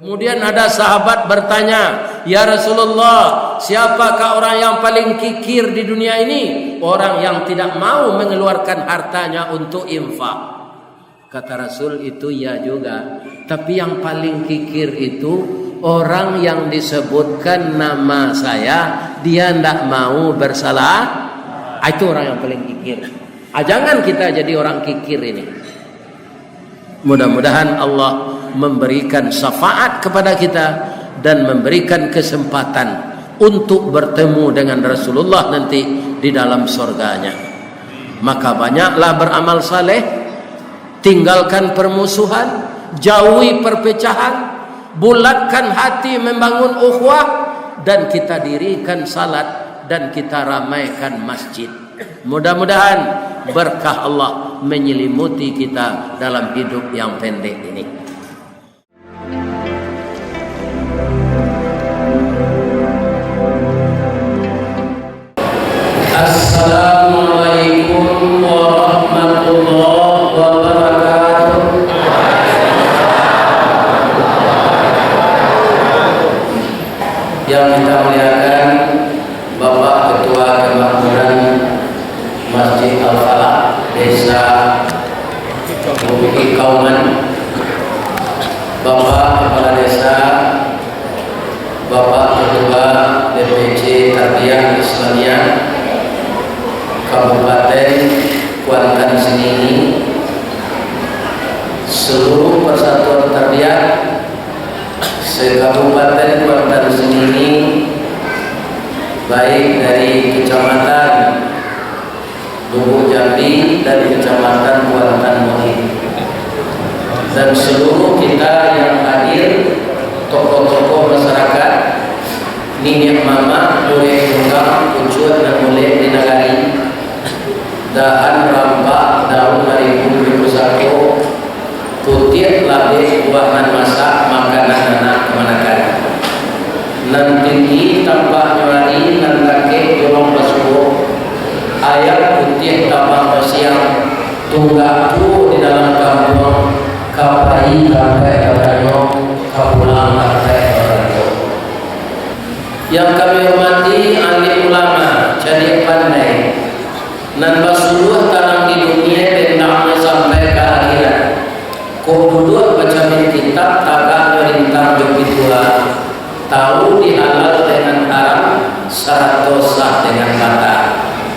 Kemudian ada sahabat bertanya, "Ya Rasulullah, siapakah orang yang paling kikir di dunia ini?" "Orang yang tidak mau mengeluarkan hartanya untuk infak." Kata Rasul, "Itu ya juga. Tapi yang paling kikir itu orang yang disebutkan nama saya, dia tidak mau bersalah. Itu orang yang paling kikir." Jangan kita jadi orang kikir ini. Mudah-mudahan Allah memberikan syafaat kepada kita dan memberikan kesempatan untuk bertemu dengan Rasulullah nanti di dalam surganya. Maka banyaklah beramal saleh, tinggalkan permusuhan, jauhi perpecahan, bulatkan hati membangun ukhuwah, dan kita dirikan salat dan kita ramaikan masjid. Mudah-mudahan berkah Allah menyelimuti kita dalam hidup yang pendek ini. Assalamualaikum warahmatullahi wabarakatuh. Yang kita muliakan Bapak Ketua Kemakmuran Masjid Al-Falah Desa Bukit Kauman, Bapak Kepala Desa, Bapak Ketua DPC Tarbiyah Islamiyah Kabupaten Kuantan Sengingi, seluruh persatuan tarbiyah se-Kabupaten Kuantan Sengingi, baik dari Kecamatan Lubuk Jambi dan Kecamatan Kuantan Muhim, dan seluruh kita yang hadir, tokoh-tokoh masyarakat, Nini Mama, Dure Tunggang, Ucut dan Mulai di Nagari, Dahan Rampak, Daun Haribu Pusako, Putih Labe, Buahan Masak, Makanan Anak Kemanakan, Nanti Tambah Nyari, Nantake, Jolong Basuh, Ayat Putih Tambah Siang, Tunggaku di dalam kampung, Kapai Kapai Kapanyo, Kapulang Kapai Kapanyo. Yang kami hormati alim ulama, jadi pandai, nan basuluh tanang di dunia tendangnya sampai ke akhirat. Kau duduk baca kitab, tagak merintang joki tua, tahu dihalal dengan haram, syarat dosa dengan kata.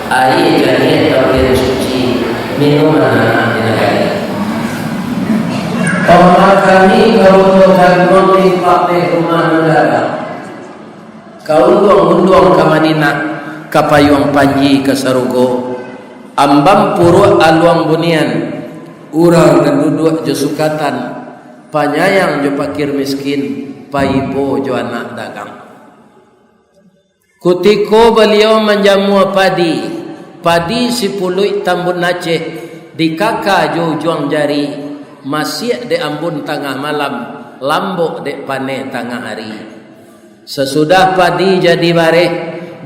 Air jadi terlihat suci, minuman di negara. Orang kami kau dan menimpa rumah negara. Kau unduang ke Madinah, ke Payung Panji ke Sarugo, ambam puruk aluang bunian, urang dan duduk jo sukatan, panyayang jo pakir miskin, paipo jo anak dagang. Kutiko beliau menjamu padi si puluh tambun Aceh, di kakak jo juang jari, masih de ambun tengah malam, lambok de pane tengah hari. Sesudah padi jadi bareh,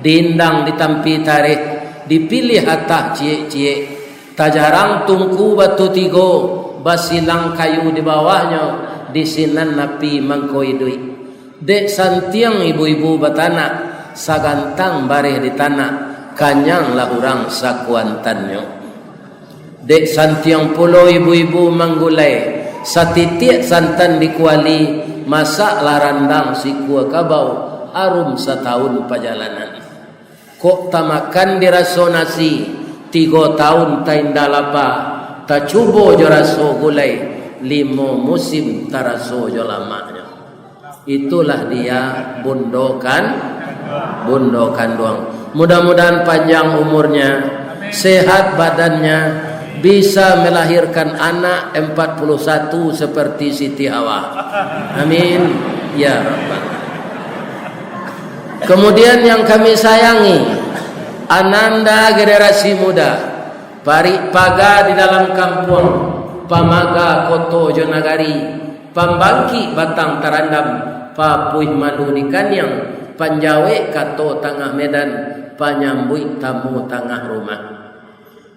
diindang ditampi tareh, dipilih hatah cie-cie, tajarang tungku batu tigo, basilang kayu di bawahnya, disinan napi mangkoi duit. Dek santiang ibu-ibu batana, sagantang bareh di tanah, kanyang lahurang sakuantannya. Dek santiang pulau ibu-ibu manggulai, satitik santan dikuali, masak larandang si kuah kabau, harum setahun perjalanan. Kok tamakan diraso nasi, 3 tahun tainda lapa, tak cubo jo raso gulai, 5 musim taraso jo lamanya. Itulah dia bundokan doang. Mudah-mudahan panjang umurnya, sehat badannya, bisa melahirkan anak 41 seperti Siti Hawa. Amin ya Rabbal. Kemudian yang kami sayangi, ananda generasi muda, paga di dalam kampung, pamaga koto jonagari, pambangki batang tarandam, papuih malu di kanyang, panjawe kato tengah medan, panyambui tamu tengah rumah.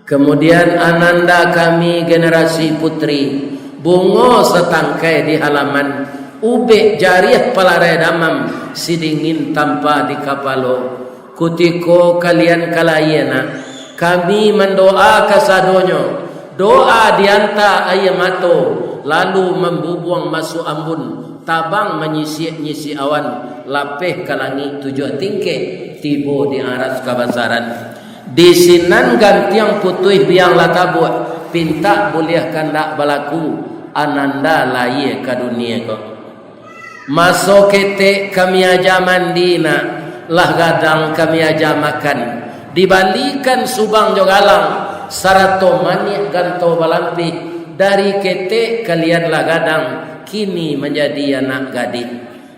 Kemudian ananda kami generasi putri, bungo setangkai di halaman, ube jariah palare damam sidingin tanpa di kapalo. Kutiko kalian kalayana kami mendoa kasadonyo doa dianta ayamato lalu membubuang masuk ambun tabang menyisi awan lapeh kalangi tujuh tingke tibo di aras kabasaran di sinan gantiang putih biang latabu pinta boleh kandak balaku ananda laye ka dunia ko masuk kete kami aja mandina lah gadang kami aja makan dibalikan subang jogalang sarato manik ganto balampi dari kete kalian lah gadang kini menjadi anak gadis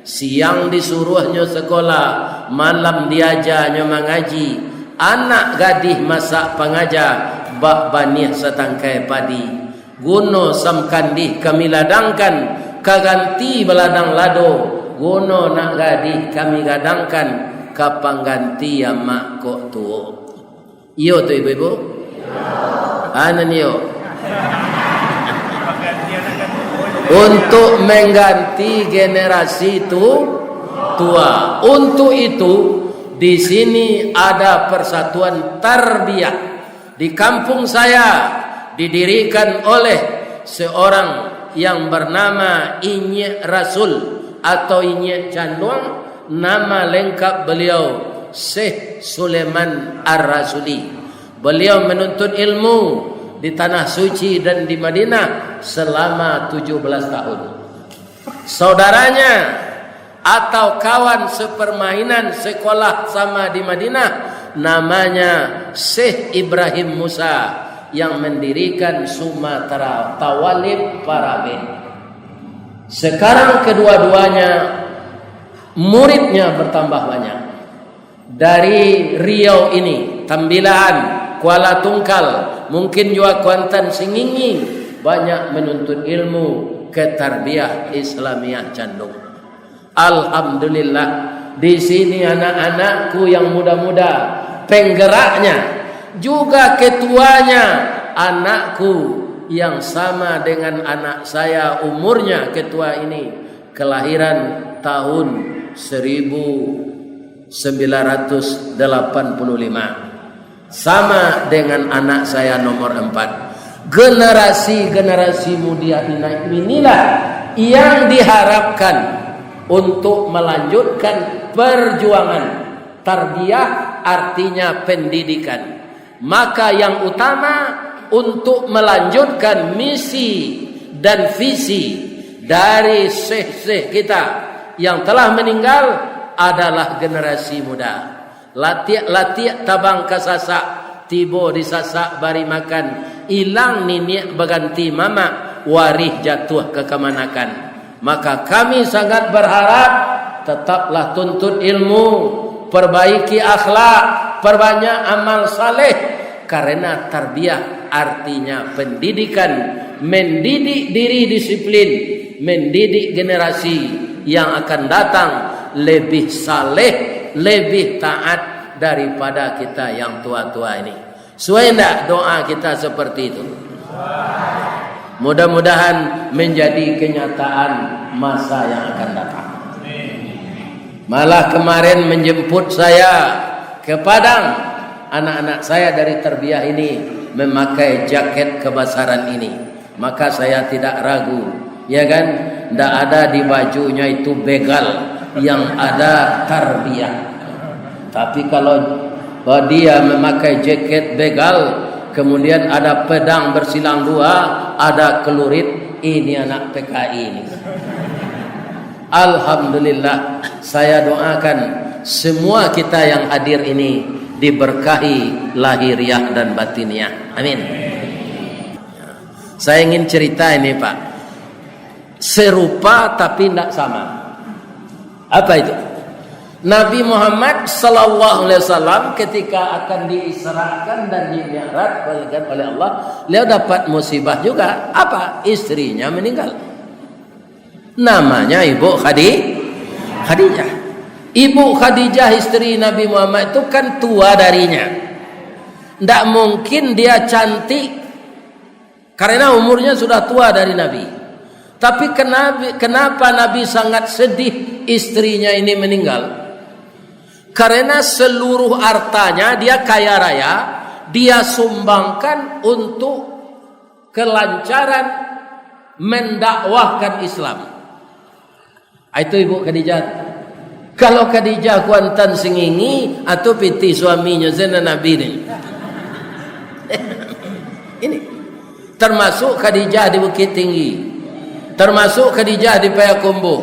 siang disuruhnya sekolah malam diajarnya mengaji anak gadis masak pengajar bak banih setangkai padi guno samkandih kami ladangkan kaganti beladang lado guno nak gadis kami gadangkan kapang ganti ya mak kok tuo iyo tu ibu-ibu anan iyo untuk mengganti generasi itu tua. Untuk itu di sini ada persatuan tarbiyah di kampung saya didirikan oleh seorang yang bernama Inye Rasul atau Inye Canduang. Nama lengkap beliau Syekh Sulaiman Ar-Rasuli. Beliau menuntut ilmu di tanah suci dan di Madinah selama 17 tahun. Saudaranya atau kawan sepermainan sekolah sama di Madinah namanya Syekh Ibrahim Musa yang mendirikan Sumatera Tawalib Parabe. Sekarang kedua-duanya muridnya bertambah banyak. Dari Riau ini, Tambilaan, Kuala Tungkal, mungkin juga Kuantan Singinging, banyak menuntut ilmu ke tarbiyah Islamiyah Candung. Alhamdulillah, di sini anak-anakku yang muda-muda, penggeraknya, juga ketuanya, anakku yang sama dengan anak saya umurnya ketua ini, kelahiran tahun 1985, sama dengan anak saya nomor 4. Generasi muda inilah yang diharapkan untuk melanjutkan perjuangan tarbiyah, artinya pendidikan. Maka yang utama untuk melanjutkan misi dan visi dari syekh-syekh kita yang telah meninggal adalah generasi muda. Latiak tabang kasasak, tibo disasak bari makan, ilang niniak berganti mama, warih jatuh ke kemanakan. Maka kami sangat berharap tetaplah tuntut ilmu, perbaiki akhlak, perbanyak amal saleh, karena tarbiyah artinya pendidikan, mendidik diri disiplin, mendidik generasi yang akan datang lebih saleh, lebih taat daripada kita yang tua-tua ini. Sesuai tidak doa kita seperti itu? Mudah-mudahan menjadi kenyataan masa yang akan datang. Malah kemarin menjemput saya ke Padang, anak-anak saya dari tarbiyah ini memakai jaket kebasaran ini. Maka saya tidak ragu, ya kan? Tidak ada di bajunya itu begal, yang ada tarbiyah. Tapi kalau dia memakai jaket begal, kemudian ada pedang bersilang dua, ada celurit, ini anak PKI ini. Alhamdulillah, saya doakan semua kita yang hadir ini diberkahi lahiriah dan batiniah. Amin. Saya ingin cerita ini Pak, serupa tapi tidak sama. Apa itu? Nabi Muhammad sallallahu alaihi wasallam ketika akan diisrakan dan dimi'rajkan oleh Allah, beliau dapat musibah juga. Apa? Istrinya meninggal. Namanya Ibu Khadijah. Ibu Khadijah istri Nabi Muhammad itu kan tua darinya. Tidak mungkin dia cantik karena umurnya sudah tua dari Nabi. Tapi kenapa Nabi sangat sedih istrinya ini meninggal? Karena seluruh hartanya, dia kaya raya, dia sumbangkan untuk kelancaran mendakwahkan Islam. Itu Ibu Khadijah. Kalau Khadijah kuantan singingi atau piti suaminya zina Nabi ini. Ini termasuk Khadijah di Bukit Tinggi, termasuk Khadijah di Payakumbuh,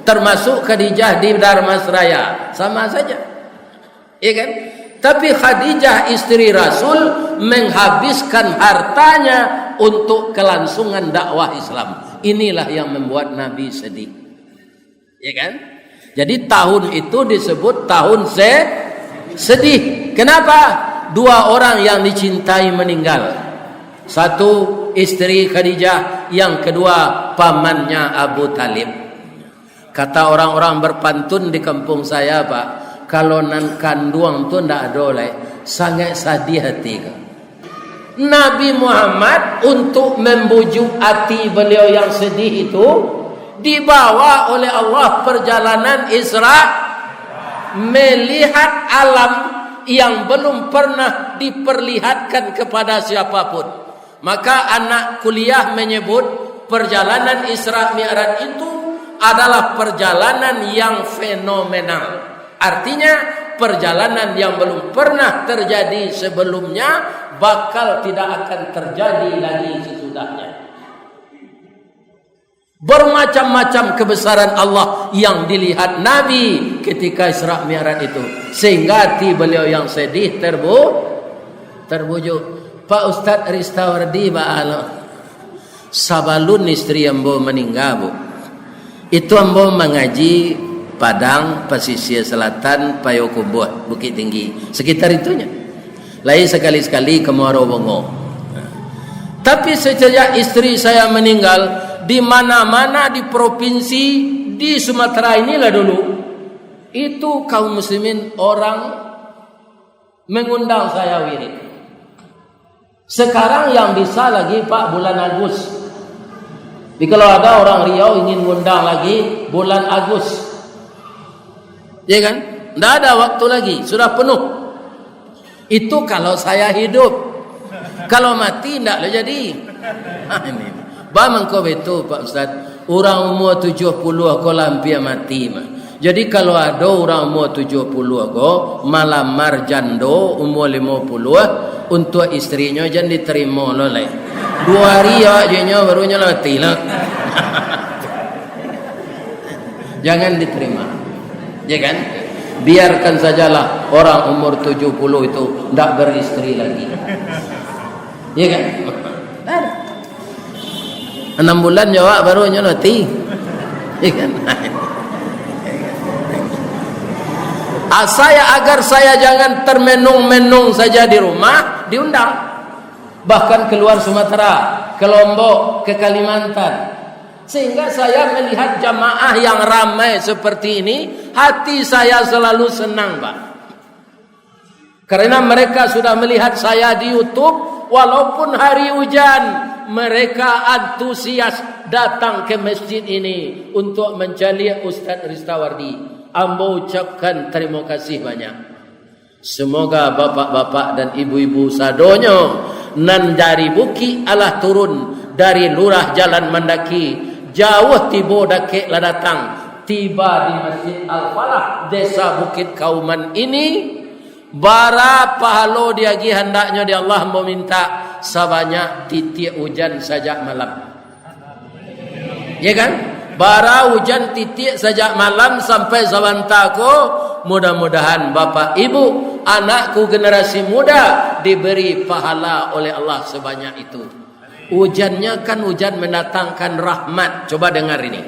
termasuk Khadijah di Dharmasraya, sama saja, ya kan? Tapi Khadijah istri Rasul menghabiskan hartanya untuk kelangsungan dakwah Islam. Inilah yang membuat Nabi sedih, ya kan? Jadi tahun itu disebut tahun sedih. Kenapa? Dua orang yang dicintai meninggal. Satu istri Khadijah, yang kedua pamannya Abu Talib. Kata orang-orang berpantun di kampung saya, Pak, kalau nan kanduang tu ndak adoleh, sangat sedih hati. Nabi Muhammad untuk membujuk hati beliau yang sedih itu dibawa oleh Allah perjalanan Isra, melihat alam yang belum pernah diperlihatkan kepada siapapun. Maka anak kuliah menyebut perjalanan Isra Mi'raj itu adalah perjalanan yang fenomenal. Artinya perjalanan yang belum pernah terjadi sebelumnya, bakal tidak akan terjadi lagi sesudahnya. Bermacam-macam kebesaran Allah yang dilihat Nabi ketika Isra Mi'raj itu, sehingga hati beliau yang sedih terbujuk. Pak Ustadz Ristawardi ba'ala sabalun istri ambo meninggal, Bu. Itu ambo mengaji Padang, pesisir selatan, Payakumbuh, Bukit Tinggi, sekitar itunya. Lain sekali-sekali ke Muarowongo. Tapi sejak istri saya meninggal, di mana-mana di provinsi di Sumatera inilah dulu, itu kaum muslimin orang mengundang saya wirid. Sekarang yang bisa lagi Pak bulan Agustus. Jadi kalau ada orang Riau ingin ngundang lagi bulan Agustus, ya kan? Tidak ada waktu lagi, sudah penuh. Itu kalau saya hidup. Kalau mati tidak jadi. Ini bamang kau betul Pak Ustaz, orang umur 70 kau lampir mati mah. Jadi kalau ada orang umur 70 kau malamar jando umur 50 untuk istrinya jangan diterima oleh 2 hari aja barunya mati lah. Jangan diterima, ya kan? Biarkan sajalah orang umur 70 itu tidak beristri lagi, ya kan? 6 bulan jawab baru nyoloti, ya kan? Agar saya jangan termenung-menung saja di rumah, diundang, bahkan keluar Sumatera, ke Lombok, ke Kalimantan, sehingga saya melihat jamaah yang ramai seperti ini, hati saya selalu senang, Pak, karena mereka sudah melihat saya di YouTube, walaupun hari hujan, mereka antusias datang ke masjid ini untuk mencari Ustadz Ristawardi. Ambo ucapkan terima kasih banyak. Semoga bapak-bapak dan ibu-ibu sadonyo nan dari buki alah turun dari lurah Jalan Mandaki, jauh tibo dake lah datang, tiba di Masjid Al-Falah Desa Bukit Kauman ini, bara pahalo diagi hendaknya di Allah meminta sebanyak titik hujan sejak malam, ya kan? Bara hujan titik sejak malam sampai zawantako. Mudah-mudahan bapak ibu, anakku generasi muda diberi pahala oleh Allah sebanyak itu. Hujannya kan hujan mendatangkan rahmat. Coba dengar ini.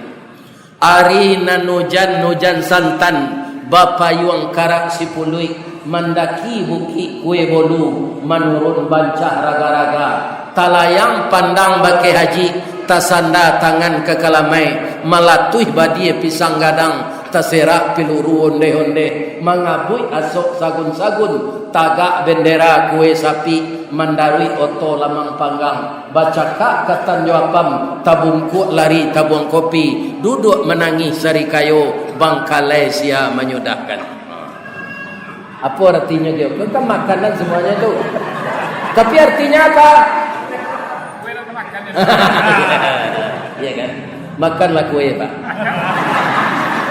Ari nan hujan santan Bapak Yuang Karak Sipului mendaki buki kue bolu menurun bancah raga-raga talayang pandang bake haji tasanda tangan ke kalamai malatuih badie pisang gadang taserak piluru onde-onde, mangabui asok sagun-sagun, tagak bendera kue sapi, mandarui oto lamang panggang, baca kak katan joapam, tabungku lari tabung kopi, duduk menangis sari kayo, bangkalai sia menyudahkan. Apa artinya dia? Kan makanan semuanya itu. Tapi artinya apa? Iya kan? Makanlah kue, Pak.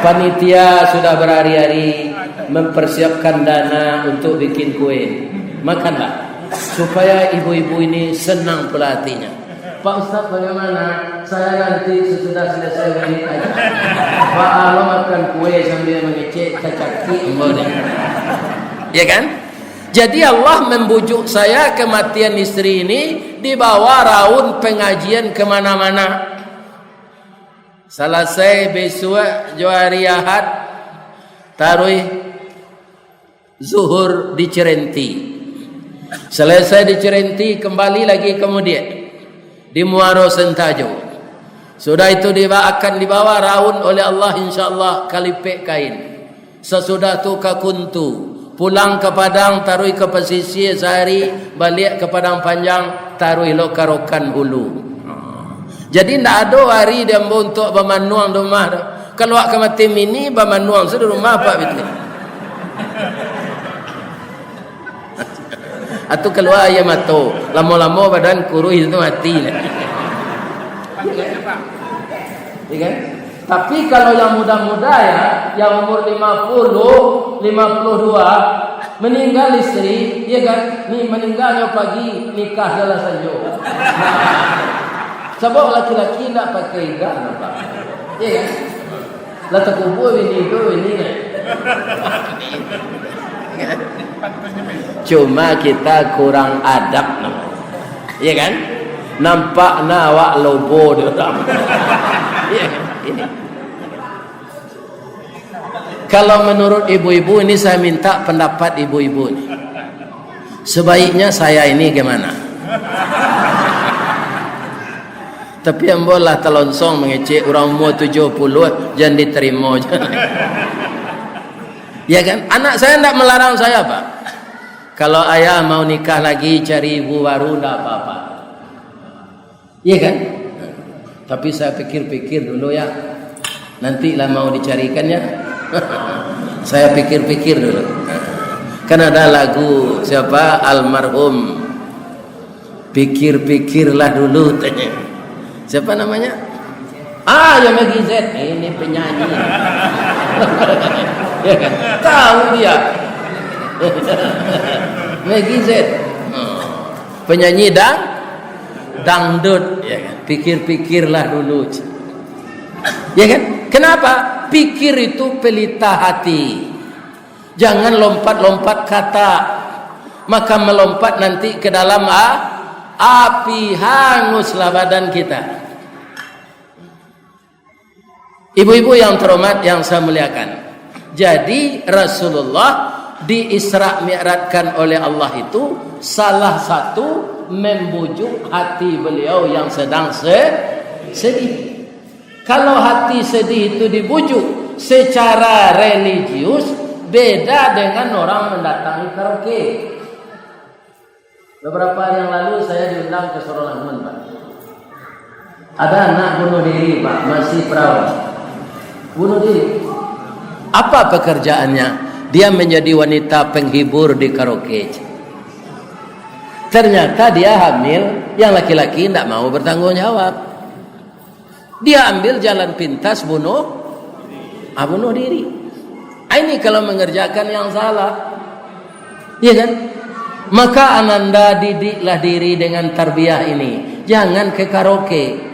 Panitia sudah berhari-hari mempersiapkan dana untuk bikin kue. Makanlah supaya ibu-ibu ini senang pula hatinya. Pak Ustaz, bagaimana? Saya nanti sesudah selesai menikah, Pak Alo makan kue sambil mengecek cacaki. Ya kan? Jadi Allah membujuk saya kematian istri ini dibawa raun pengajian kemana-mana. Selesai besok hari Ahad taruh zuhur di Cirenti. Selesai di Cirenti kembali lagi kemudian di Muaro Sentajo. Sudah itu akan dibawa raun oleh Allah insyaallah kalipek kain. Sesudah itu ke Kuntu, pulang ke Padang taruh ke pesisir sehari, balik ke Padang Panjang taruh lo Karokan Hulu. Jadi tidak ada hari dia untuk bermanuang di rumah. Kalau ke mati mini bermanuang sudah rumah apa betul. Atau keluar ayam atau lama-lama badan kurus itu mati lah. Ya kan? Tapi kalau yang muda-muda ya, yang umur 50, 52 meninggal istri, ya kan? Ni meninggalnya pagi nikah salah saja. Sebab laki-laki tak pakai iddah apa? Ya kan? Lah terkubur ini tu ini kan. Cuma kita kurang adab namanya. Ya kan? Nampak awak lobo dia orang. Ya kan? Ini. Kalau menurut ibu-ibu ini saya minta pendapat ibu-ibu ini. Sebaiknya saya ini gimana? Tapi yang bolah telonsong mengecek orang umur 70 jangan diterima je. Ya kan? Anak saya tidak melarang saya, Pak. Kalau ayah mau nikah lagi cari ibu baru tidak apa-apa. Ya kan? Tapi saya pikir-pikir dulu ya. Nantilah mau dicarikannya. Saya pikir-pikir dulu. Kan ada lagu siapa almarhum pikir-pikirlah dulu tanya. Siapa namanya? Yang Maggie Z. Ini penyanyi. Ya kan? Tahu dia. Maggie Z. Penyanyi dangdut, ya kan? Pikir-pikirlah dulu. Ya kan? Kenapa? Pikir itu pelita hati. Jangan lompat-lompat kata. Maka melompat nanti ke dalam api, hanguslah badan kita. Ibu-ibu yang terhormat yang saya muliakan. Jadi Rasulullah di Isra Mi'rajkan oleh Allah itu salah satu membujuk hati beliau yang sedang sedih. Kalau hati sedih itu dibujuk secara religius, beda dengan orang mendatangi karaoke. Beberapa hari yang lalu saya diundang ke Sorolangun, Pak. Ada anak bunuh diri, Pak, masih perawan. Bunuh diri. Apa pekerjaannya? Dia menjadi wanita penghibur di karaoke. Ternyata dia hamil, yang laki-laki tidak mau bertanggung jawab. Dia ambil jalan pintas bunuh diri. Ini kalau mengerjakan yang salah. Iya kan? Maka ananda didiklah diri dengan tarbiyah ini. Jangan ke karaoke.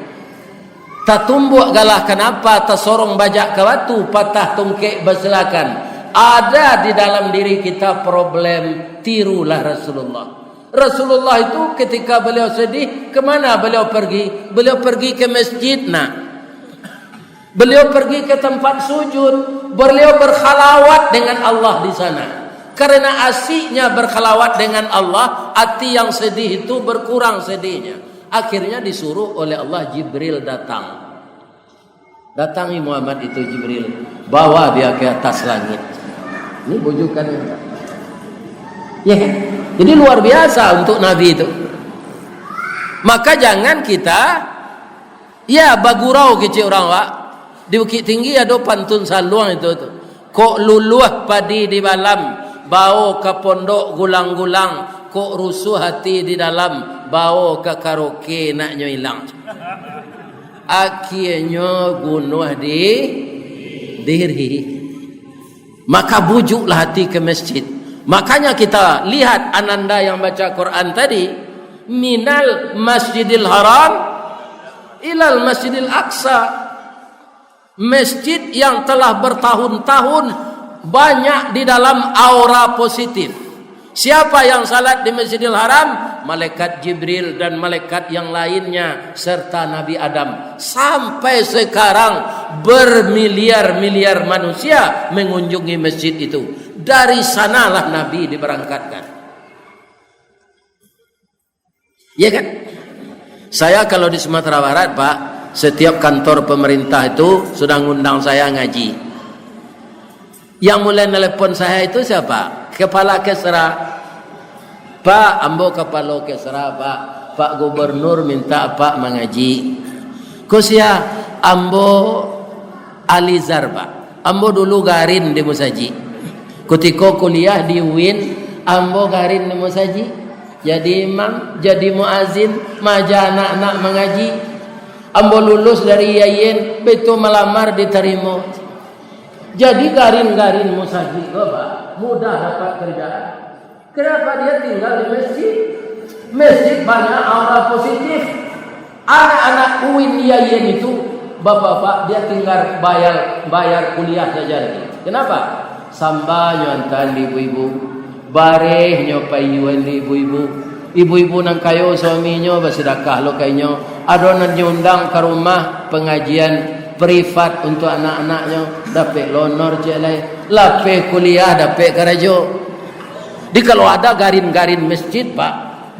Tak tumbuk galah kenapa, tak sorong bajak ke batu, patah tungkek berselakan. Ada di dalam diri kita problem, tirulah Rasulullah. Rasulullah itu ketika beliau sedih, kemana beliau pergi? Beliau pergi ke masjid, beliau pergi ke tempat sujud, beliau berkhalawat dengan Allah di sana. Karena asyiknya berkhalawat dengan Allah, hati yang sedih itu berkurang sedihnya. Akhirnya disuruh oleh Allah Jibril datang. Datangi Muhammad itu Jibril. bawa dia ke atas langit. Ini bujukannya. Ya kan? Jadi luar biasa untuk Nabi itu. Maka jangan kita bagurau kecil orang wak. Di Bukit Tinggi ada pantun saluang itu tuh. Kok luluh padi di balam, bau ke pondok gulang-gulang, kok rusuh hati di dalam, bau ke karaoke nak hilang. Akhirnya bunuh di diri. Maka bujuklah hati ke masjid. Makanya kita lihat ananda yang baca Quran tadi, minal masjidil haram ilal masjidil aqsa. Masjid yang telah bertahun-tahun banyak di dalam aura positif. Siapa yang salat di Masjidil Haram? Malaikat Jibril dan malaikat yang lainnya serta Nabi Adam. Sampai sekarang bermiliar-miliar manusia mengunjungi masjid itu. Dari sanalah Nabi diberangkatkan. Ya kan? Saya kalau di Sumatera Barat, Pak, setiap kantor pemerintah itu sudah ngundang saya ngaji. Yang mulai nelpon saya itu siapa? Kepala Kesra. Pak, ambo kepala Kesra, Pak Gubernur minta Pak mengaji. Kusia ambo Alizar, Pak. Ambo dulu garin di Musaji. Ketika kuliah di UIN, ambo garin di Musaji. Jadi imam, jadi muazin, maja anak-anak mengaji. Ambo lulus dari Yayin, betul melamar diterima. Jadi garin-garin Musaji, Pak, mudah dapat kerjaan. Kenapa dia tinggal di masjid? Masjid banyak aura positif. Anak-anak UIN Yayin itu, bapak-bapak, dia tinggal bayar kuliah saja lagi. Kenapa? Samba nyontan ibu-ibu, bareh nyopai yuan ibu-ibu. Ibu-ibu nang kayo suaminya bersedekah lo kayaknya. Ada nan diundang ke rumah pengajian privat untuk anak-anaknya, dapat lonor jelai, lape kuliah dapat karajo. Di kalau ada garin-garin masjid, Pak,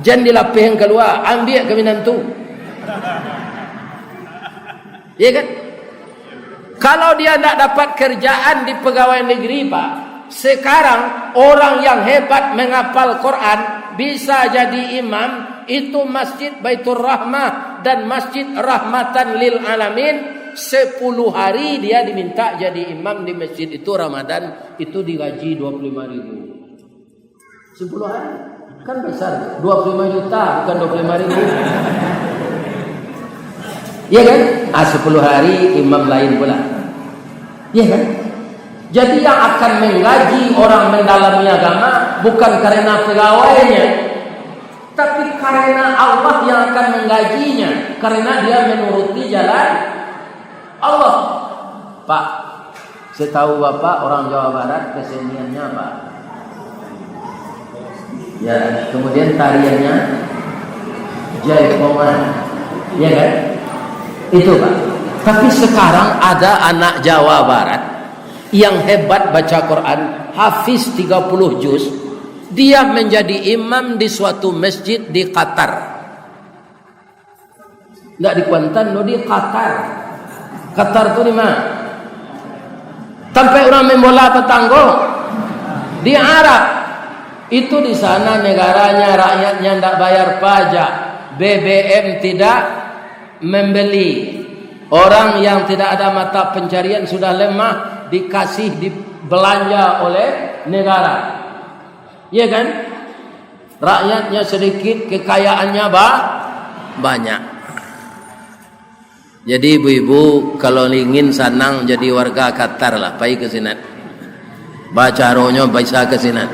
jangan dilapeh yang keluar, ambil ke minantu. Ya kan? Kalau dia tidak dapat kerjaan di pegawai negeri, Pak, sekarang orang yang hebat menghafal Quran bisa jadi imam. Itu masjid Baitur Rahmah dan masjid Rahmatan lil Alamin. 10 hari dia diminta jadi imam di masjid itu. Ramadan itu digaji 25.000. 10 hari kan besar, 25 juta bukan 25.000. Iya kan? 10 hari imam lain pula. Iya kan? Jadi yang akan menggaji orang mendalami agama bukan karena pegawainya, tapi karena Allah yang akan menggajinya, karena dia menuruti jalan Allah. Pak, setahu Bapak orang Jawa Barat keseniannya apa? Ya, kemudian tariannya jaipongan, ya kan? Itu, Pak. Tapi sekarang ada anak Jawa Barat yang hebat baca Quran, hafiz 30 juz. Dia menjadi imam di suatu masjid di Qatar. Enggak di Kuantan, no, di Qatar. Qatar itu di mana? Sampai orang main bola petanggo di Arab. Itu di sana negaranya, rakyatnya tidak bayar pajak, BBM tidak membeli. Orang yang tidak ada mata pencarian sudah lemah dikasih dibelanja oleh negara. Ya kan? Rakyatnya sedikit, kekayaannya banyak. Jadi ibu-ibu kalau ingin senang jadi warga Qatar lah, pergi ke sini. Baca rohnya bisa ke sini.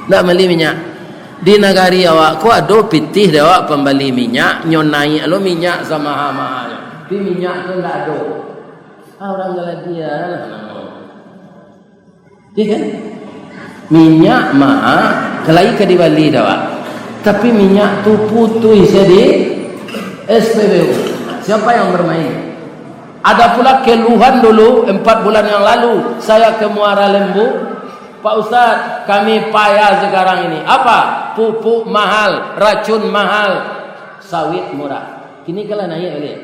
Ndak beli minyak. Di negari awak ku ada pitih dia awak pembeli minyak, nyonai lo minyak sama mahal. Tapi minyak tu ndak ada. Orang galah dia lah. Iya kan? Minyak mahal, kelai ke di Bali dah awak. Tapi minyak tu putih sedih SPBU. Siapa yang bermain? Ada pula keluhan dulu 4 bulan yang lalu saya ke Muara Lembu. Pak Ustaz, kami payah sekarang ini. Apa? Pupuk mahal, racun mahal, sawit murah. Kini kalau naik oleh.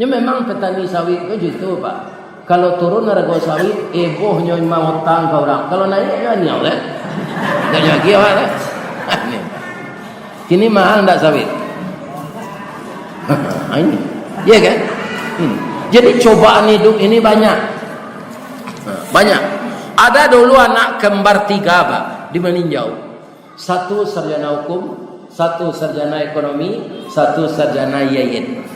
Ya memang petani sawit itu gitu, Pak. Kalau turun harga sawit, ebohnya mau utang ke orang. Kalau naik ya nyau lah. Jangan lagi lah. Kini mahal tak sawit? Ini, ya kan? Ini. Jadi cobaan hidup ini banyak. Ada dulu anak kembar 3 Pak di meninjau. 1 sarjana hukum, 1 sarjana ekonomi, 1 sarjana yayin.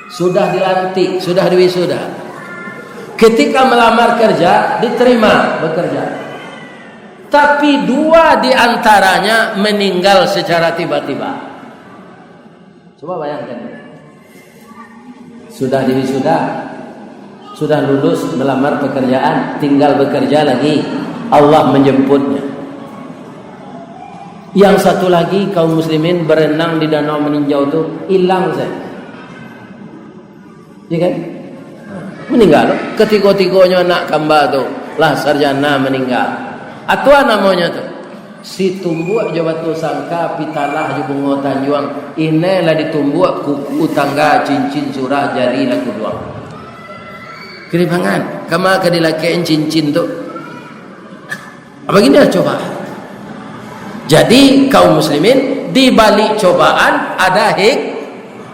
Sudah dilantik, sudah diwisuda. Ketika melamar kerja, diterima bekerja. Tapi 2 di antaranya meninggal secara tiba-tiba. Coba bayangkan. Sudah diwisuda, sudah lulus melamar pekerjaan, tinggal bekerja lagi. Allah menjemputnya. Yang satu lagi kaum muslimin berenang di danau meninjau itu hilang saya. Ya kan? Meninggal. Ketiga-tiganya anak kembar tu lah sarjana meninggal. Atau namanya tu si tumbuk jabatu sangka pitalah je bunga tanjuang. Inilah ditumbuk kuku tangga cincin surah jari laku doang. Keribangan. Kama ke dilakein cincin tu. Apa gini coba. Jadi kaum muslimin di balik cobaan ada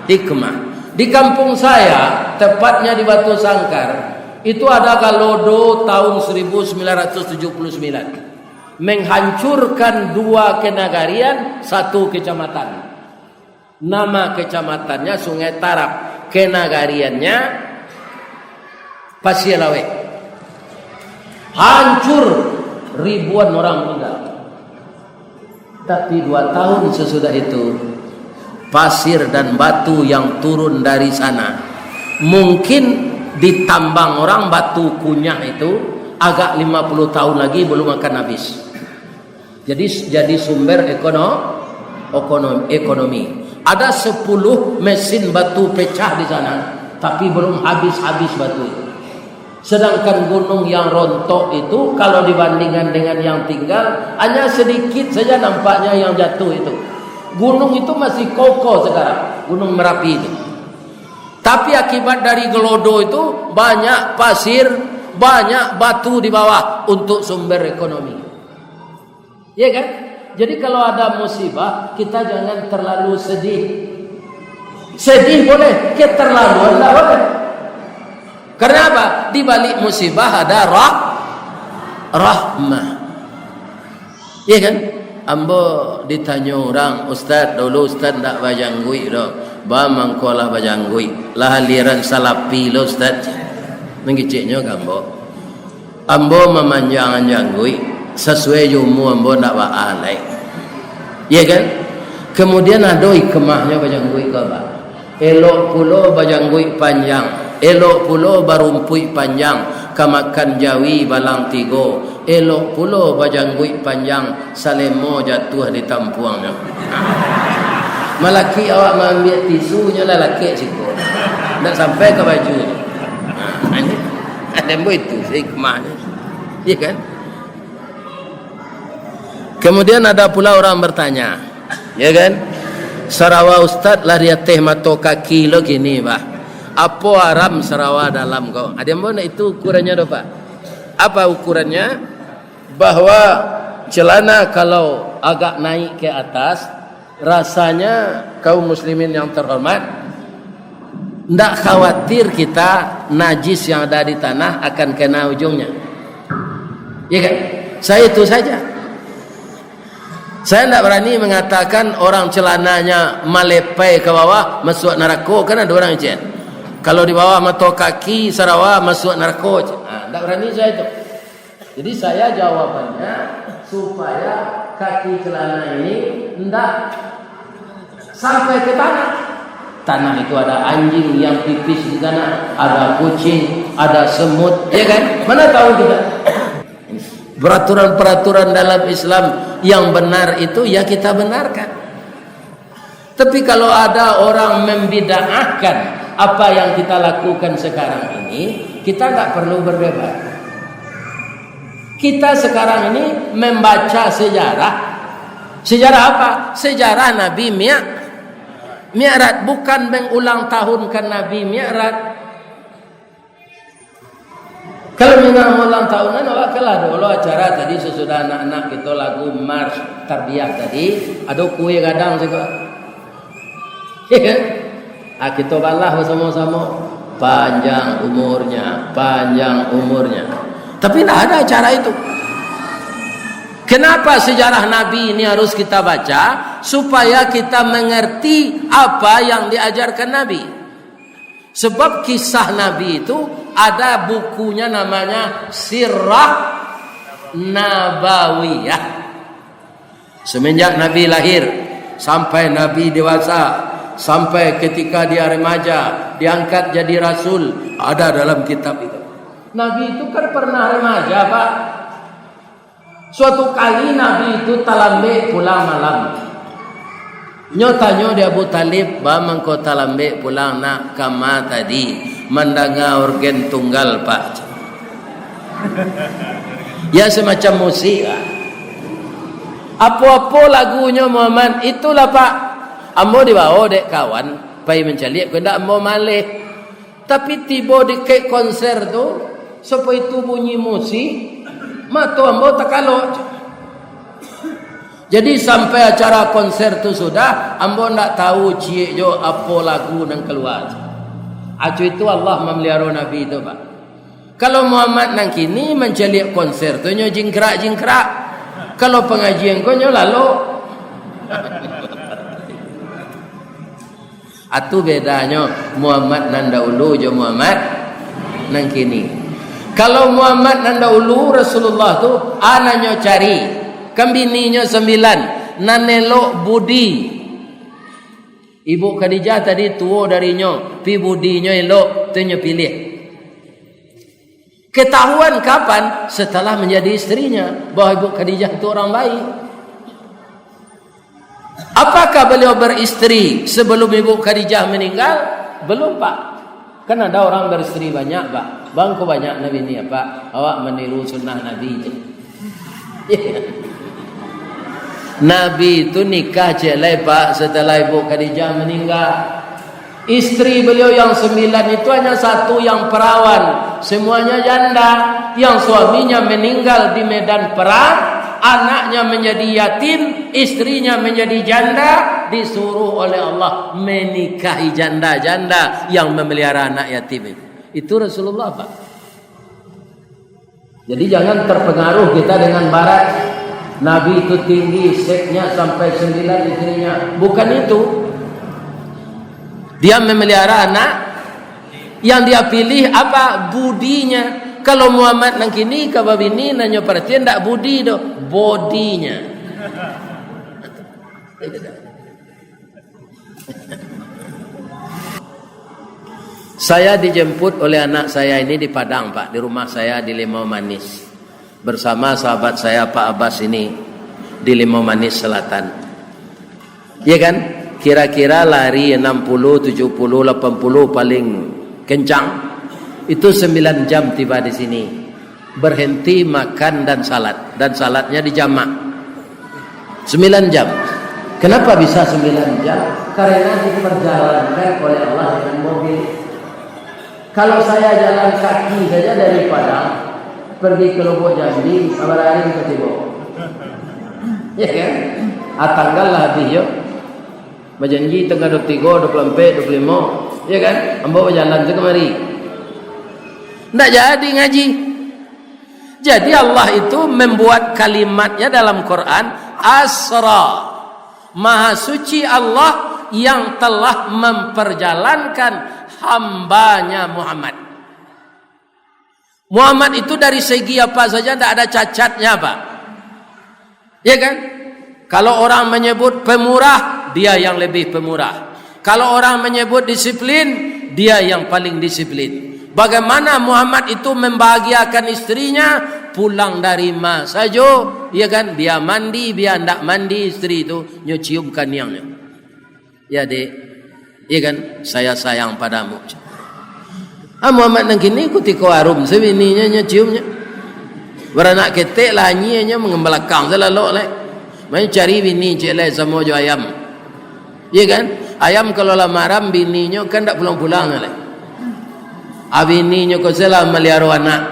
hikmah. Di kampung saya, tepatnya di Batu Sangkar, itu ada Galodo tahun 1979. Menghancurkan 2 kenagarian, 1 kecamatan. Nama kecamatannya Sungai Tarap, kenagariannya Pasialawe. Hancur, ribuan orang meninggal. Tapi 2 tahun sesudah itu, pasir dan batu yang turun dari sana mungkin ditambang orang batu kunyah itu agak 50 tahun lagi belum akan habis. Jadi sumber ekonomi. Ada 10 mesin batu pecah di sana, tapi belum habis batu itu. Sedangkan gunung yang rontok itu kalau dibandingkan dengan yang tinggal hanya sedikit saja nampaknya yang jatuh itu. Gunung itu masih kokoh sekarang, Gunung Merapi itu. Tapi akibat dari gelodo itu banyak pasir, banyak batu di bawah untuk sumber ekonomi. Ya kan? Jadi kalau ada musibah, kita jangan terlalu sedih. Sedih boleh, keterlaluan tak boleh. Karena apa? Di balik musibah ada rahmah. Ya kan? Ambo ditanya orang, Ustaz dulu Ustaz tak bajanggui dah. Ba mangkolah bajanggui. Lah aliran salapi lo Ustaz. Mengiciknya gambo. Ambo memanjangan janggui sesuai jumu ambo nak baalai. Ya kan? Kemudian ada hikmahnya bajanggui ke ba. Elok pulo bajanggui panjang. Elok pulo barumpui panjang, kamakan jawi balang tigo. Elok pulo bajanggui panjang, salemo jatuh di tampuangnya. Malaki awak mengambil tisunya lah laki siku. Tak sampai ke baju. Ini ada itu hikmahnya. Ya kan? Kemudian ada pula orang bertanya, ya kan? Sarawa Ustaz lah dia teh mato kaki lo gini bah. Apa haram sarawa dalam kau? Ada mana itu ukurannya doh Pak? Apa ukurannya? Bahwa celana kalau agak naik ke atas, rasanya kaum muslimin yang terhormat, tidak khawatir kita najis yang ada di tanah akan kena ujungnya. Ya kan? Saya itu saja. Saya tidak berani mengatakan orang celananya melepai ke bawah masuk neraka, kan ada orang yang kalau di bawah mata kaki sarawa masuk narko. Tidak berani saya itu. Jadi saya jawabannya supaya kaki celana ini tidak sampai ke tanah. Tanah itu ada anjing yang pipis di sana, ada kucing, ada semut, ya kan? Mana tahu kita? Peraturan-peraturan dalam Islam yang benar itu ya kita benarkan. Tapi kalau ada orang membid'ahkan apa yang kita lakukan sekarang ini, kita tak perlu berdebat. Kita sekarang ini membaca sejarah. Sejarah apa? Sejarah Nabi Mi'raj, bukan mengulang tahunkan Nabi Mi'raj. Kalau memang ulang tahunan, okelah dulu acara tadi sesudah anak-anak kita lagu Mars Tarbiyah tadi, ada kue kadang juga. Ya, kita balah bersama-sama. Panjang umurnya. Tapi tidak ada acara itu. Kenapa sejarah Nabi ini harus kita baca? Supaya kita mengerti apa yang diajarkan Nabi. Sebab kisah Nabi itu ada bukunya namanya Sirah Nabawiyah. Semenjak Nabi lahir sampai Nabi dewasa, sampai ketika dia remaja, diangkat jadi Rasul, ada dalam kitab itu. Nabi itu kan pernah remaja, Pak. Suatu kali Nabi itu talambe pulang malam. Nyotanya dia Abu Talib, bang kau talambe pulang nak kama tadi, mandanga organ tunggal Pak. Ya semacam musik. Apa-apa lagunya Muhammad itulah Pak. Ambo dibawa dek kawan, pai mencari, kena ambo malih. Tapi tiba di ke konser tu, supaya itu bunyi musik, matu ambo tak kalau. Jadi sampai acara konser tu sudah, ambo ndak tahu cie jo apa lagu nang keluar. Acu itu Allah memelihara Nabi itu Pak. Kalau Muhammad nang kini mencari konser tu nyo jingkrak. Kalau pengajian kau nyo lalu. Atu bedanya Muhammad nan dahulu jo Muhammad nang kini. Kalau Muhammad nan dahulu Rasulullah tu anaknya cari, kambininya 9, nanelok budi. Ibu Khadijah tadi tua darinya, pi budinya elok, tunya pilih. Ketahuan kapan? Setelah menjadi istrinya bahwa Ibu Khadijah itu orang baik. Apakah beliau beristri sebelum Ibu Khadijah meninggal? Belum Pak. Kan ada orang beristri banyak Pak. Bang kok banyak Nabi ini ya Pak. Awak meniru sunnah Nabi. Nabi itu nikah celai Pak setelah Ibu Khadijah meninggal. Istri beliau yang 9 itu hanya satu yang perawan, semuanya janda. Yang suaminya meninggal di medan perang, anaknya menjadi yatim, istrinya menjadi janda, disuruh oleh Allah menikahi janda-janda yang memelihara anak yatim itu. Itu Rasulullah Pak. Jadi jangan terpengaruh kita dengan barat. Nabi itu tinggi, seknya sampai 9 istrinya. Bukan itu. Dia memelihara anak, yang dia pilih apa? Budinya. Kalau Muhammad nang kini kabab ini nanya perhatian tak budi do, bodinya. Saya dijemput oleh anak saya ini di Padang Pak, di rumah saya di Limau Manis. Bersama sahabat saya Pak Abbas ini di Limau Manis Selatan. Ya kan? Kira-kira lari 60, 70, 80 paling kencang. Itu 9 jam tiba di sini. Berhenti makan dan salat. Dan salatnya dijamak. 9 jam. Kenapa bisa 9 jam? Karena diperjalankan oleh Allah dengan mobil. Kalau saya jalan kaki saja dari Padang pergi ke Lubuk Jambi, Sabarari ke Tibok. Ya kan? Tanggal lah habis yuk. Berjanji tanggal 23, 24, 25. Ya kan? Ambo berjalan ke kemari. Tidak jadi ngaji. Jadi Allah itu membuat kalimatnya dalam Quran asra. Maha suci Allah yang telah memperjalankan hambanya Muhammad. Muhammad itu dari segi apa saja tidak ada cacatnya Pak. Ya kan? Kalau orang menyebut pemurah, dia yang lebih pemurah. Kalau orang menyebut disiplin, dia yang paling disiplin. Bagaimana Muhammad itu membahagiakan istrinya, pulang dari masa saja, ya kan? Dia mandi, dia tidak mandi, istri itu nyuciumkan yang. Ya dek, ya kan? Saya sayang padamu. Muhammad nang kini ikuti ko arum sebininya nyuciumnya. Beranak ketek lah nyinya mengembelakang selalu leh. Main cari bini celai sama jo ayam. Ya kan? Ayam kalau lamaran bininya kan tak pulang-pulang leh. Abininya ko sela melihara anak.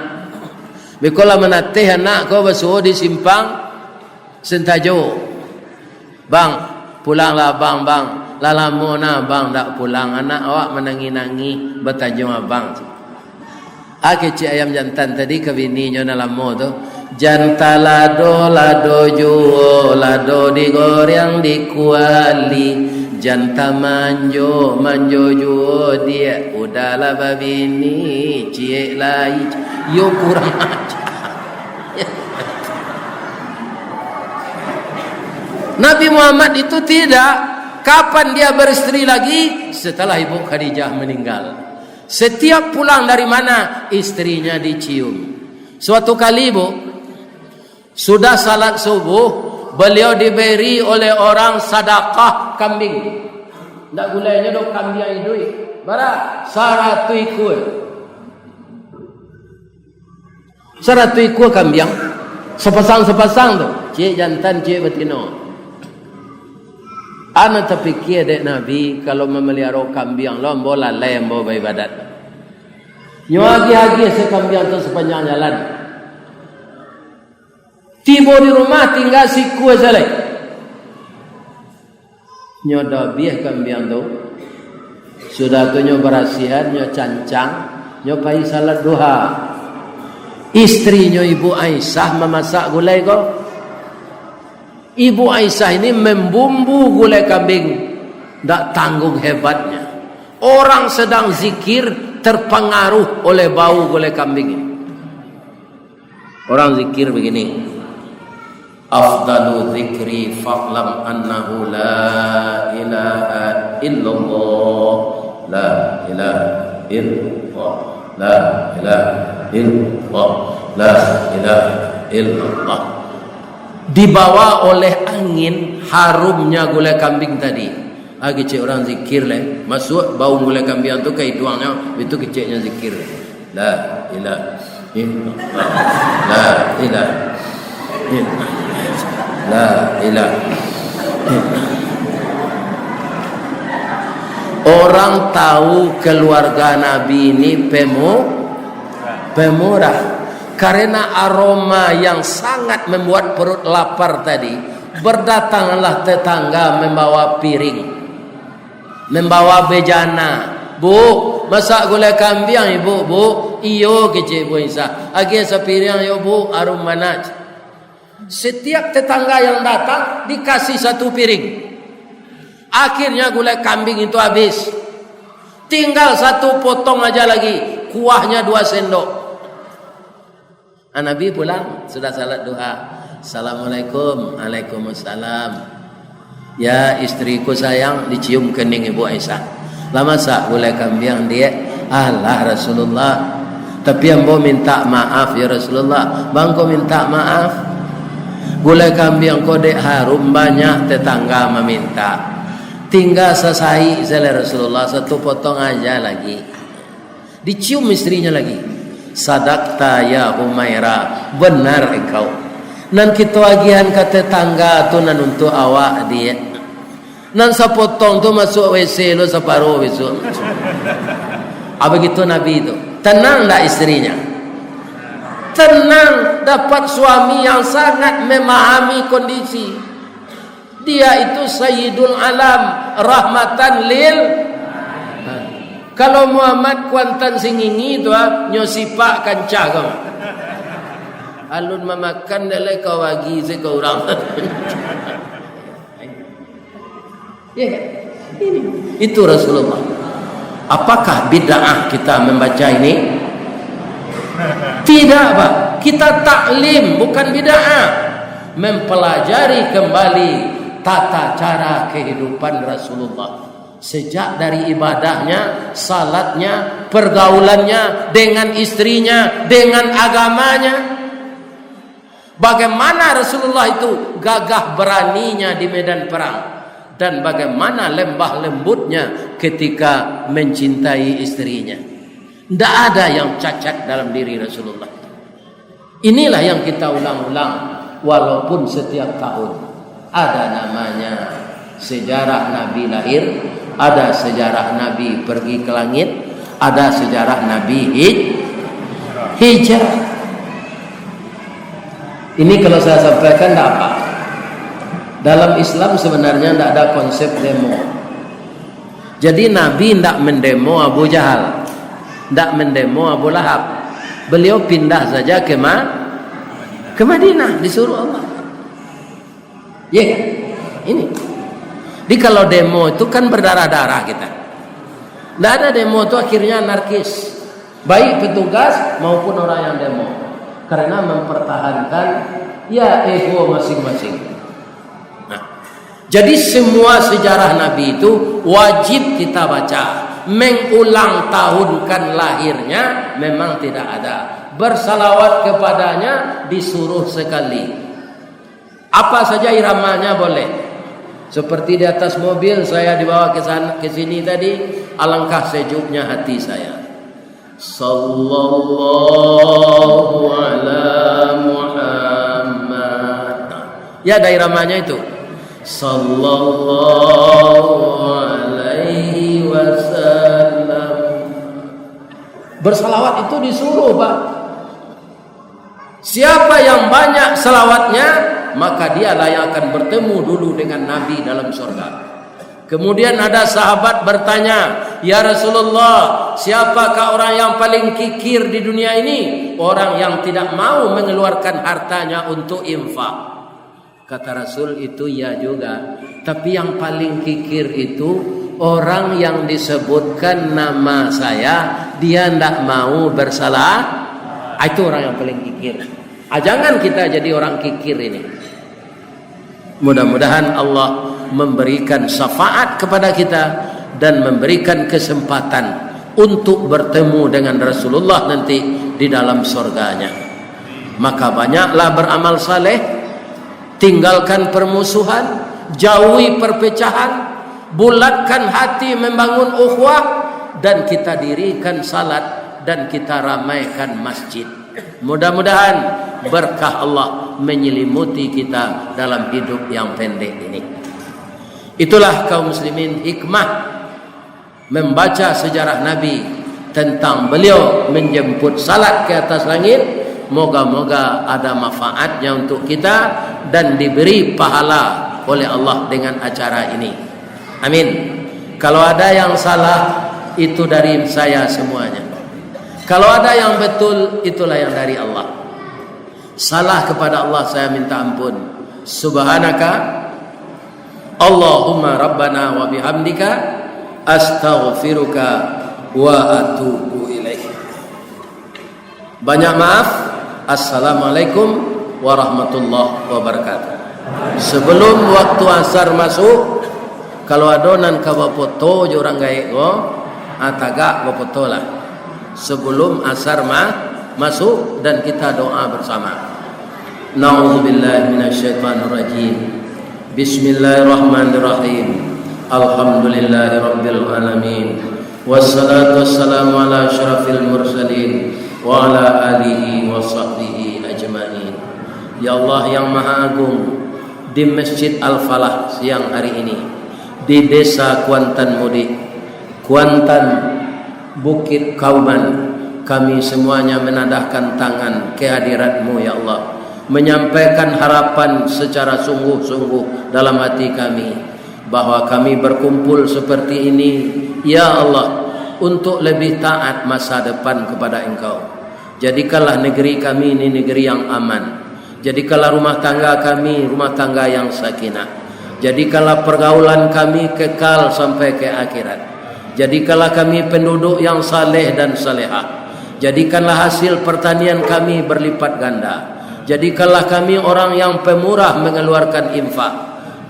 Bikola menatih anak kau basuh di simpang Sentajo. Bang, pulanglah bang. Lalamu na bang tak pulang. Anak awak menangi-nangi bertajung abang. Cik ayam jantan tadi ke bininya nalamu tu. Janta lado juo, lado digoreng dikuali. Janta manjo juo dia. Udahlah babini, cik lai. Yo kurang aja. Nabi Muhammad itu tidak. Kapan dia beristri lagi? Setelah Ibu Khadijah meninggal. Setiap pulang dari mana, istrinya dicium. Suatu kali Bu, sudah salat subuh, beliau diberi oleh orang sedekah kambing. Tak gulainya dok kambing yang hidup. Bara 100 ekor. 100 ekor kambing. Sepasang tu. Cik jantan, cik betina. Ana terfikir dek Nabi kalau memelihara kambing lo bola lem bawa ibadat. Nyo agi-agi sekambing tu sepanjang jalan. Tiba di rumah tinggal si kue selai. Nyo dah biar kambing tu. Sudah tu nyo berasihan, nyo cancang, nyo pai salat duha. Istri nyo Ibu Aisyah memasak gulai ko. Ibu Aisyah ini membumbu gulai kambing. Tak tanggung hebatnya. Orang sedang zikir terpengaruh oleh bau gulai kambing ini. Orang zikir begini. Afdalu zikri fa'lam annahu la ilaha illallah. La ilaha illallah. La ilaha illallah. La ilaha illallah. Dibawa oleh angin harumnya gulai kambing tadi. Kecik orang zikir leh. Masuk bau gulai kambing tu ke hidungnya, itu keciknya zikir. La ilaha illallah. La ilaha illallah. La ilaha illallah. Orang tahu keluarga Nabi ini pemurah. Karena aroma yang sangat membuat perut lapar tadi, berdatanglah tetangga membawa piring, membawa bejana. Bu, masak gulai kambing ibu, bu. Iyo kecik Bu Isa. Agi sepiring yo bu, arum manaj. Setiap tetangga yang datang dikasih satu piring. Akhirnya gulai kambing itu habis. Tinggal satu potong aja lagi, kuahnya 2 sendok. Nabi pulang, sudah salat duha. Assalamualaikum. Waalaikumsalam. Ya istriku sayang, dicium kening Ibu Aisyah. Lama sak gulai kambing dia. Allah Rasulullah. Tapi ambo minta maaf ya Rasulullah. Bang ko minta maaf. Gulai kambing ko dek harum, banyak tetangga meminta. Tinggal sesai saya Rasulullah, satu potong aja lagi. Dicium istrinya lagi. Sadaqta ya Humaira, benar engkau. Nan kita agihan ke tetangga tu nan untuk awak dia. Nan sapotong tu masuk WC lo separuh besok. Apa gitu Nabi itu? Tenang tak istrinya? Tenang, dapat suami yang sangat memahami kondisi. Dia itu Sayyidul Alam, rahmatan lil. Kalau Muhammad kuantan singingi tu nyosipak kancah kau. Alun memakan dalai kau bagi sekau orang. Ya, ini itu Rasulullah. Apakah bid'ah kita membaca ini? Tidak, Pak. Kita taklim, bukan bid'ah. Mempelajari kembali tata cara kehidupan Rasulullah. Sejak dari ibadahnya, salatnya, pergaulannya dengan istrinya, dengan agamanya. Bagaimana Rasulullah itu gagah beraninya di medan perang. Dan bagaimana lembah lembutnya ketika mencintai istrinya. Tidak ada yang cacat dalam diri Rasulullah. Inilah yang kita ulang-ulang. Walaupun setiap tahun ada namanya sejarah Nabi lahir, ada sejarah Nabi pergi ke langit, ada sejarah Nabi hijrah. Ini kalau saya sampaikan tidak apa. Dalam Islam sebenarnya tidak ada konsep demo. Jadi Nabi tidak mendemo Abu Jahal, tidak mendemo Abu Lahab. Beliau pindah saja ke Madinah, disuruh Allah. Ya, ini. Jadi kalau demo itu kan berdarah-darah kita. Tidak ada demo itu akhirnya anarkis, baik petugas maupun orang yang demo, karena mempertahankan ya ego masing-masing. Nah, jadi semua sejarah Nabi itu wajib kita baca. Mengulang tahunkan lahirnya memang tidak ada. Bersalawat kepadanya disuruh sekali. Apa saja iramanya boleh. Seperti di atas mobil saya dibawa ke sini tadi, alangkah sejuknya hati saya. Sallallahu ala Muhammad. Ya, ada iramanya itu. Sallallahu alaihi wasallam. Bersalawat itu disuruh, Pak. Siapa yang banyak salawatnya, maka dialah yang akan bertemu dulu dengan Nabi dalam surga. Kemudian ada sahabat bertanya, "Ya Rasulullah, siapakah orang yang paling kikir di dunia ini?" Orang yang tidak mau mengeluarkan hartanya untuk infak. Kata Rasul, itu ya juga. Tapi yang paling kikir itu orang yang disebutkan nama saya, dia tidak mau bersalah. Itu orang yang paling kikir. Jangan kita jadi orang kikir ini. Mudah-mudahan Allah memberikan syafaat kepada kita dan memberikan kesempatan untuk bertemu dengan Rasulullah nanti di dalam surganya. Maka banyaklah beramal saleh, tinggalkan permusuhan, jauhi perpecahan, bulatkan hati membangun ukhuwah, dan kita dirikan salat dan kita ramaikan masjid. Mudah-mudahan berkah Allah menyelimuti kita dalam hidup yang pendek ini. Itulah kaum muslimin hikmah membaca sejarah Nabi tentang beliau menjemput salat ke atas langit. Moga-moga ada manfaatnya untuk kita dan diberi pahala oleh Allah dengan acara ini. Amin. Kalau ada yang salah, itu dari saya semuanya. Kalau ada yang betul, itulah yang dari Allah. Salah kepada Allah saya minta ampun. Subhanaka Allahumma rabbana wa bihamdika astaghfiruka wa atubu ilaik. Banyak maaf. Assalamualaikum warahmatullahi wabarakatuh. Sebelum waktu asar masuk, kalau adonan ka bapoto orang gae go ataga bapoto lah. Sebelum asar masuk dan kita doa bersama. Na'udzubillahi minasyaitonirrajim. Bismillahirrahmanirrahim. Alhamdulillahirabbil alamin. Wassalatu wassalamu ala asyrafil mursalin wa ala alihi wa sahbihi ajma'in. Ya Allah yang Maha Agung, di Masjid Al-Falah siang hari ini, di Desa Kuantan Mudik, Kuantan Bukit Kauman, kami semuanya menadahkan tangan kehadirat-Mu ya Allah, menyampaikan harapan secara sungguh-sungguh dalam hati kami bahwa kami berkumpul seperti ini ya Allah untuk lebih taat masa depan kepada Engkau. Jadikanlah negeri kami ini negeri yang aman. Jadikanlah rumah tangga kami rumah tangga yang sakinah. Jadikanlah pergaulan kami kekal sampai ke akhirat. Jadikanlah kami penduduk yang saleh dan salehah. Jadikanlah hasil pertanian kami berlipat ganda. Jadikanlah kami orang yang pemurah mengeluarkan infak.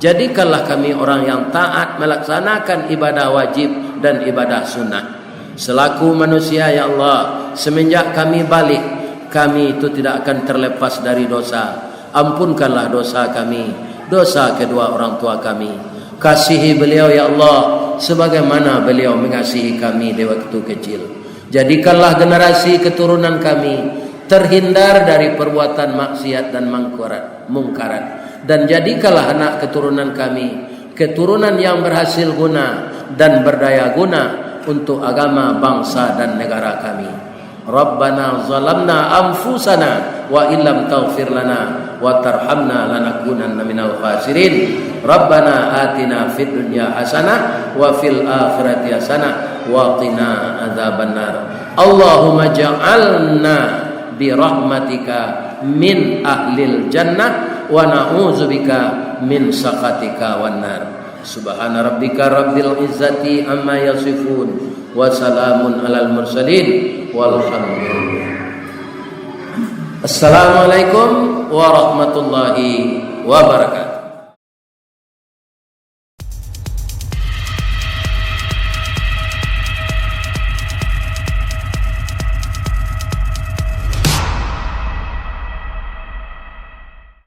Jadikanlah kami orang yang taat melaksanakan ibadah wajib dan ibadah sunnah. Selaku manusia ya Allah, semenjak kami balik, kami itu tidak akan terlepas dari dosa. Ampunkanlah dosa kami, dosa kedua orang tua kami. Kasihi beliau ya Allah sebagaimana beliau mengasihi kami di waktu kecil. Jadikanlah generasi keturunan kami terhindar dari perbuatan maksiat dan mungkarat. Dan jadikanlah anak keturunan kami keturunan yang berhasil guna dan berdaya guna untuk agama, bangsa dan negara kami. Rabbana zalamna anfusana wa illam taghfir lana wa tarhamna lanakunanna minal khasirin. Rabbana atina fid dunya hasanah wa fil akhirati hasanah wa qina adzabannar. Allahumma ja'alna bi rahmatika min ahlil jannah wa na'udzubika min saqatika wan nar. Subhana rabbika rabbil izzati amma yasifun wa salamun alal mursalin walhamdulillah. Assalamualaikum warahmatullahi wabarakatuh.